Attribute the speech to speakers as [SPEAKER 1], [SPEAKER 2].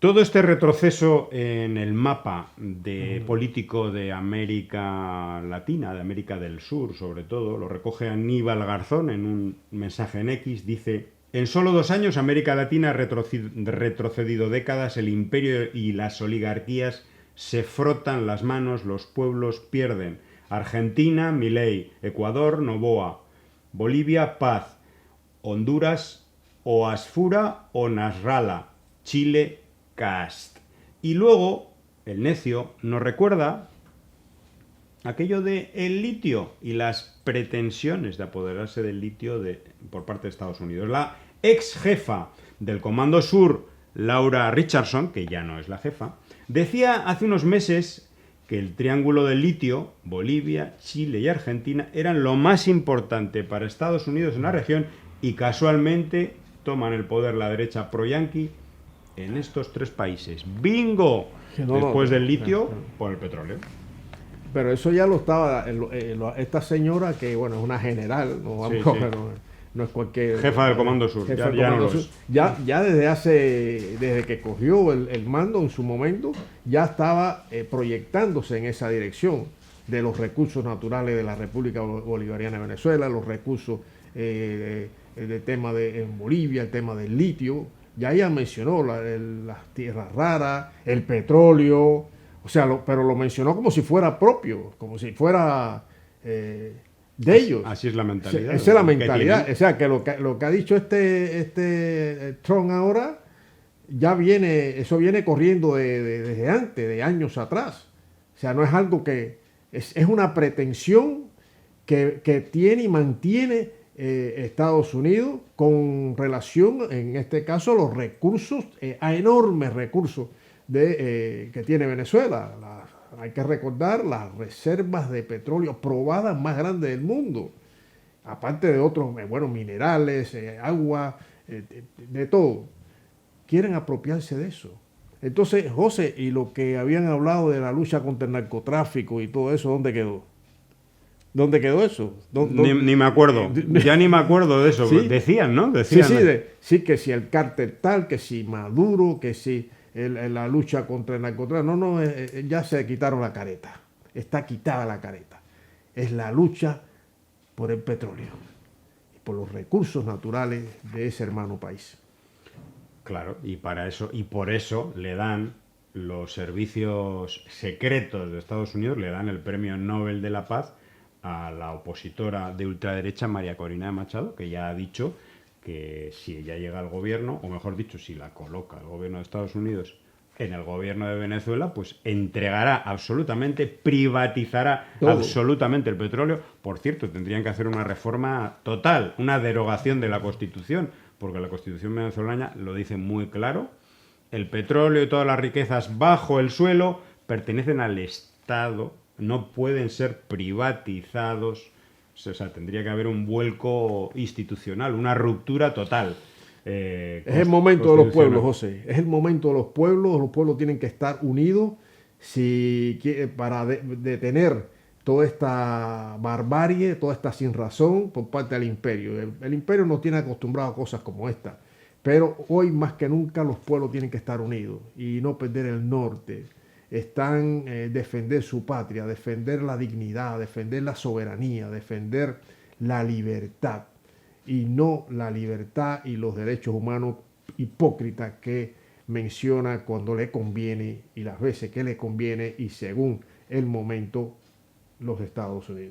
[SPEAKER 1] Todo este retroceso en el mapa político de América Latina, de América del Sur sobre todo, lo recoge Aníbal Garzón en un mensaje en X, dice: en solo 2 años América Latina ha retrocedido décadas, el imperio y las oligarquías se frotan las manos, los pueblos pierden. Argentina, Milei; Ecuador, Noboa; Bolivia, Paz; Honduras, o Asfura o Nasralla; Chile, Cast. Y luego, el necio nos recuerda aquello de el litio y las pretensiones de apoderarse del litio por parte de Estados Unidos. La ex jefa del Comando Sur, Laura Richardson, que ya no es la jefa, decía hace unos meses que el triángulo del litio, Bolivia, Chile y Argentina, eran lo más importante para Estados Unidos en la región, y casualmente toman el poder la derecha pro-yanqui en estos 3 países. ¡Bingo!
[SPEAKER 2] No, no,
[SPEAKER 1] Después del litio, por el petróleo.
[SPEAKER 2] pero eso ya lo estaba, esta señora que, bueno, es una general, no,
[SPEAKER 1] Sí,
[SPEAKER 2] vamos,
[SPEAKER 1] sí.
[SPEAKER 2] no es cualquier...
[SPEAKER 1] Jefa del Comando Sur,
[SPEAKER 2] jefa del
[SPEAKER 1] ya no
[SPEAKER 2] Comando
[SPEAKER 1] lo
[SPEAKER 2] Sur.
[SPEAKER 1] es.
[SPEAKER 2] Ya desde que cogió el mando en su momento, ya estaba proyectándose en esa dirección de los recursos naturales de la República Bolivariana de Venezuela, los recursos de tema en Bolivia, el tema del litio. Ya ella mencionó las tierras raras, el petróleo, o sea, pero lo mencionó como si fuera propio, como si fuera de ellos.
[SPEAKER 1] Así es la mentalidad.
[SPEAKER 2] Esa es la
[SPEAKER 1] que
[SPEAKER 2] mentalidad.
[SPEAKER 1] tienen.
[SPEAKER 2] O sea, que lo que ha dicho este Trump ahora, eso viene corriendo desde antes, de años atrás. O sea, no es algo que, es una pretensión que tiene y mantiene Estados Unidos con relación, en este caso, a los recursos, a enormes recursos que tiene Venezuela. Hay que recordar las reservas de petróleo probadas más grandes del mundo, aparte de otros, bueno, minerales, agua, de todo. Quieren apropiarse de eso. Entonces, José, y lo que habían hablado de la lucha contra el narcotráfico y todo eso, ¿dónde quedó? ¿Dónde quedó eso?
[SPEAKER 1] Ni me acuerdo. Ya ni me acuerdo de eso.
[SPEAKER 2] ¿Sí?
[SPEAKER 1] Decían, ¿no?
[SPEAKER 2] Sí,
[SPEAKER 1] Decían.
[SPEAKER 2] sí, sí, que si el cártel tal, que si Maduro, que si la lucha contra el narcotráfico. No, no, ya se quitaron la careta. Está quitada la careta. Es la lucha por el petróleo y por los recursos naturales de ese hermano país.
[SPEAKER 1] Claro, y por eso le dan los servicios secretos de Estados Unidos, le dan el Premio Nobel de la Paz a la opositora de ultraderecha María Corina de Machado, que ya ha dicho que si ella llega al gobierno, o mejor dicho, si la coloca el gobierno de Estados Unidos en el gobierno de Venezuela, pues entregará absolutamente, privatizará
[SPEAKER 2] Todo.
[SPEAKER 1] absolutamente el petróleo. Por cierto, tendrían que hacer una reforma total, una derogación de la Constitución, porque la Constitución venezolana lo dice muy claro: el petróleo y todas las riquezas bajo el suelo pertenecen al Estado, no pueden ser privatizados. O sea, tendría que haber un vuelco institucional, una ruptura total.
[SPEAKER 2] Es el momento de los pueblos,
[SPEAKER 1] Constitucional.
[SPEAKER 2] José. Es el momento de los pueblos. Los pueblos tienen que estar unidos para detener toda esta barbarie, toda esta sinrazón por parte del imperio. El imperio nos tiene acostumbrado a cosas como esta. Pero hoy más que nunca los pueblos tienen que estar unidos y no perder el norte. Están defender su patria, defender la dignidad, defender la soberanía, defender la libertad y no la libertad y los derechos humanos hipócritas que menciona cuando le conviene y las veces que le conviene y según el momento los Estados Unidos.